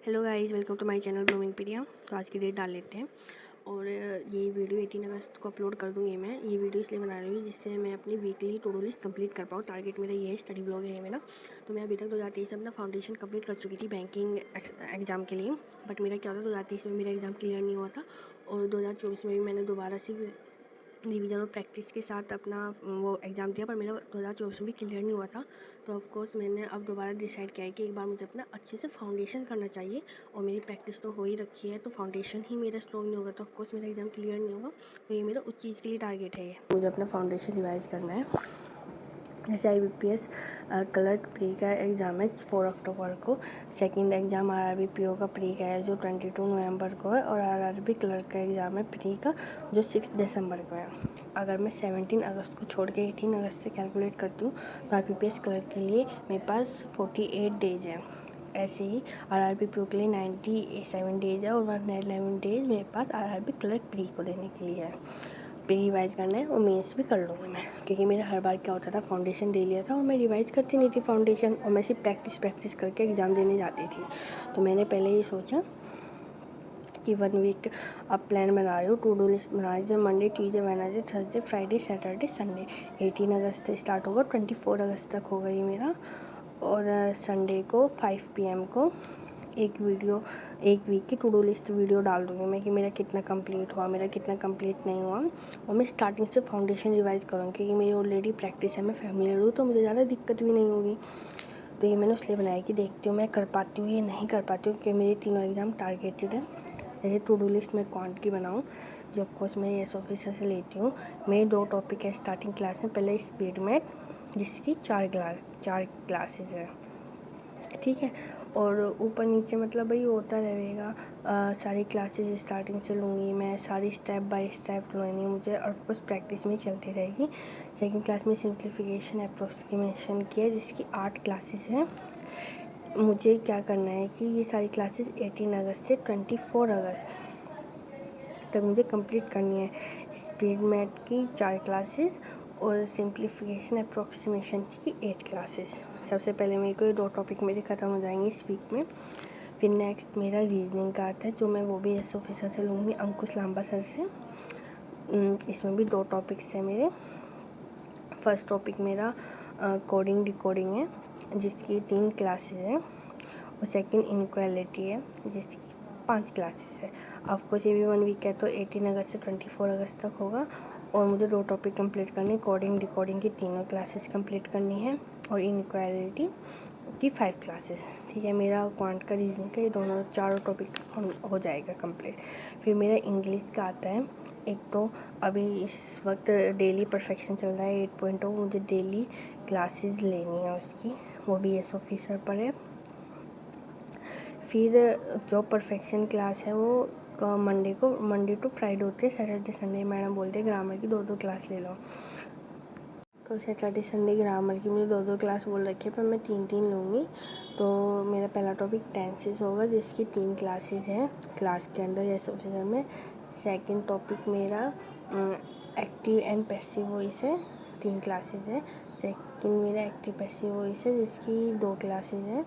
Hello guys, welcome to my channel Blooming Pedia. तो आज की डेट डाल लेते हैं और ये वीडियो 18 अगस्त को अपलोड कर दूँगी। मैं ये वीडियो इसलिए बना रही हूँ जिससे मैं अपनी weekly to do list complete कर पाऊँ। टारगेट मेरा ये है, स्टडी ब्लॉग है मेरा। तो मैं अभी तक 2023 में अपना फाउंडेशन कंप्लीट कर चुकी थी बैंकिंग एग्ज़ाम के लिए। बट मेरा क्या होता 2023 में मेरा एग्ज़ाम क्लियर नहीं हुआ था और 2024 में भी मैंने दोबारा से रिवीजन और प्रैक्टिस के साथ अपना वो एग्ज़ाम दिया, पर मेरा 2024 में भी क्लियर नहीं हुआ था। तो ऑफ कोर्स मैंने अब दोबारा डिसाइड किया है कि एक बार मुझे अपना अच्छे से फाउंडेशन करना चाहिए और मेरी प्रैक्टिस तो हो ही रखी है। तो फाउंडेशन ही मेरा स्ट्रॉन्ग नहीं होगा तो ऑफ कोर्स मेरा एग्ज़ाम क्लियर नहीं होगा। तो ये मेरा उस चीज़ के लिए टारगेट है। ये मुझे अपना फाउंडेशन रिवाइज़ करना है। जैसे IBPS क्लर्क प्री का एग्ज़ाम है 4 अक्टूबर को। सेकंड एग्ज़ाम RRB PO का प्री का है जो 22 नवंबर को है, और RRB क्लर्क का एग्ज़ाम है प्री का जो 6 दिसंबर को है। अगर मैं 17 अगस्त को छोड़ के 18 अगस्त से कैलकुलेट करती हूँ तो IBPS क्लर्क के लिए मेरे पास 48 डेज़ है। ऐसे ही RRB PO के लिए 97 डेज़ है और 111 डेज़ मेरे पास RRB क्लर्क प्री को देने के लिए है। प्री रिवाइज़ करना है और मेंस भी कर लूँगी मैं, क्योंकि मेरा हर बार क्या होता था फाउंडेशन दे लिया था और मैं रिवाइज़ करती नहीं थी फाउंडेशन, और मैं सिर्फ प्रैक्टिस करके एग्ज़ाम देने जाती थी। तो मैंने पहले ये सोचा कि 1 वीक अब प्लान बना रही हूँ, टू डू लिस्ट बना रही हूँ। Monday, Tuesday, Wednesday, Thursday, Friday, Saturday, Sunday. 18 अगस्त से स्टार्ट होगा, 24 अगस्त तक होगा ये मेरा। और संडे को 5 PM को एक वीक की टू डू लिस्ट वीडियो डाल दूँगी मैं कि मेरा कितना कंप्लीट हुआ, मेरा कितना कंप्लीट नहीं हुआ। और मैं स्टार्टिंग से फाउंडेशन रिवाइज़ करूँगी क्योंकि मेरी ऑलरेडी प्रैक्टिस है, मैं फैमिलियर हूँ, तो मुझे ज़्यादा दिक्कत भी नहीं होगी। तो ये मैंने इसलिए बनाया कि देखती हूँ मैं कर पाती हूँ या नहीं कर पाती हूँ, क्योंकि मेरे तीनों एग्ज़ाम टारगेटेड है। जैसे टू डू लिस्ट मैं क्वांट की बनाऊँ जो ऑफकोर्स मैं एस ऑफिसर से लेती हूँ। मेरे 2 टॉपिक है स्टार्टिंग क्लास में। पहले स्पीड मैथ जिसकी 4 क्लासेस है, ठीक है। और ऊपर नीचे मतलब भाई होता रहेगा। सारी क्लासेस स्टार्टिंग से लूँगी मैं, सारी स्टेप बाय स्टेप लेनी मुझे, और कुछ प्रैक्टिस में चलती रहेगी। सेकंड क्लास में सिंप्लीफिकेशन अप्रोक्सीमेशन की है जिसकी 8 क्लासेस हैं। मुझे क्या करना है कि ये सारी क्लासेस 18 अगस्त से 24 अगस्त तक मुझे कंप्लीट करनी है। स्पीड मैथ की 4 क्लासेस और सिंप्लीफिकेशन अप्रोक्सीमेशन की 8 क्लासेस। सबसे पहले मेरे को ये 2 टॉपिक मेरे ख़त्म हो जाएंगे इस वीक में। फिर नेक्स्ट मेरा रीजनिंग का आता है जो मैं वो भी एस ऑफिसर से लूँगी, अंकुश लांबा सर से। इसमें भी 2 टॉपिक्स हैं मेरे। फर्स्ट टॉपिक मेरा कोडिंग डिकोडिंग है जिसकी 3 क्लासेस हैं, और सेकंड इनक्वालिटी है जिसकी 5 क्लासेस है। ऑफकोर्स ये भी 1 वीक है तो 18 अगस्त से 24 अगस्त तक होगा। और मुझे 2 टॉपिक कंप्लीट करनी, कोडिंग डिकोडिंग की 3 क्लासेस कंप्लीट करनी है और इनक्वालिटी की 5 क्लासेस, ठीक है। मेरा क्वांट का रीजनिंग का ये दोनों 4 टॉपिक हो जाएगा कंप्लीट। फिर मेरा इंग्लिश का आता है। एक तो अभी इस वक्त डेली परफेक्शन चल रहा है 8.0, मुझे डेली क्लासेस लेनी है उसकी, वो भी एस ऑफिसर पर है। फिर जो परफेक्शन क्लास है वो मंडे टू फ्राइडे होती है। सैटरडे संडे मैडम बोलते हैं ग्रामर की 2-2 क्लास ले लो। तो सैटरडे संडे ग्रामर की मुझे 2-2 क्लास बोल रखी है, पर मैं 3-3 लूँगी। तो मेरा पहला टॉपिक टेंसेस होगा जिसकी 3 क्लासेस हैं क्लास के अंदर एस ऑफिसर में। सेकंड टॉपिक मेरा एक्टिव एंड पैसिव वॉइस है, 3 क्लासेस है। सेकंड मेरा एक्टिव पैसिव वॉइस है जिसकी 2 क्लासेस हैं।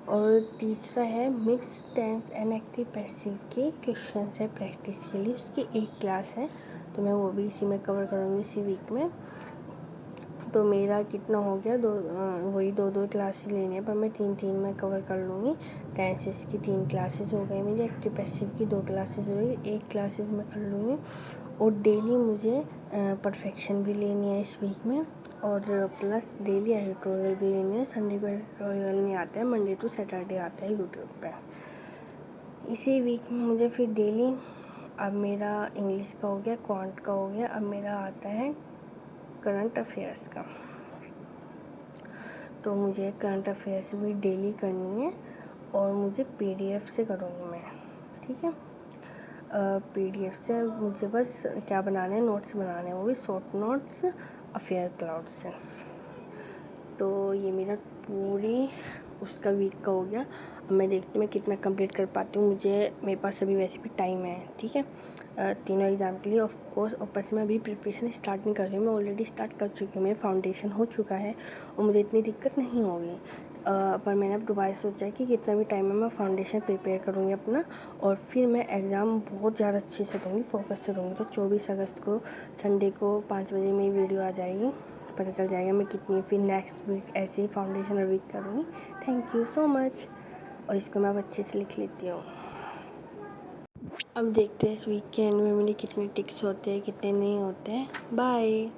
और तीसरा है mix tense and active passive के क्वेश्चंस है प्रैक्टिस के लिए, उसकी 1 क्लास है। तो मैं वो भी इसी में कवर करूँगी इसी वीक में। तो मेरा कितना हो गया, वही 2-2 क्लासेस लेनी है, पर मैं 3-3 में कवर कर लूँगी। टेंसेस की 3 क्लासेस हो गई मेरी, एक्टिव पैसिव की 2 क्लासेस हो गई, 1 क्लासेस में कर लूँगी। और डेली मुझे परफेक्शन भी लेनी है इस वीक में, और प्लस डेली एडिटोरियल भी लेनी है। संडे को एडिटोरियल नहीं आता है, मंडे टू सैटरडे आता है यूट्यूब पे। इसी वीक में मुझे फिर डेली, अब मेरा इंग्लिश का हो गया, क्वांट का हो गया, अब मेरा आता है करंट अफेयर्स का। तो मुझे करंट अफेयर्स भी डेली करनी है और मुझे PDF से करूँगी मैं, ठीक है। PDF से मुझे बस क्या बनाने हैं, नोट्स बनाने हैं, वो भी शॉर्ट नोट्स अफेयर क्लाउड से। तो ये मेरा पूरी उसका वीक का हो गया। अब मैं देखती हूँ मैं कितना कंप्लीट कर पाती हूँ। मेरे पास अभी वैसे भी टाइम है, ठीक है, तीनों एग्ज़ाम के लिए ऑफ कोर्स। ऊपर से मैं अभी प्रिपरेशन स्टार्ट नहीं कर रही हूँ, मैं ऑलरेडी स्टार्ट कर चुकी हूँ, मेरा फाउंडेशन हो चुका है और मुझे इतनी दिक्कत नहीं होगी। पर मैंने अब दोबारा सोचा कि कितना भी टाइम में मैं फाउंडेशन प्रिपेयर करूँगी अपना, और फिर मैं एग्ज़ाम बहुत ज़्यादा अच्छे से दूँगी, फोकस से दूँगी। तो 24 अगस्त को संडे को 5 बजे मेरी वीडियो आ जाएगी, पता चल जाएगा मैं कितनी फिर नेक्स्ट वीक ऐसे ही फाउंडेशन और वीक करूँगी। Thank you so much. और इसको मैं अब अच्छे से लिख लेती हूँ। अब देखते हैं इस वीक के एंड में मेरे कितने टिक्स होते हैं, कितने नहीं होते हैं। बाय।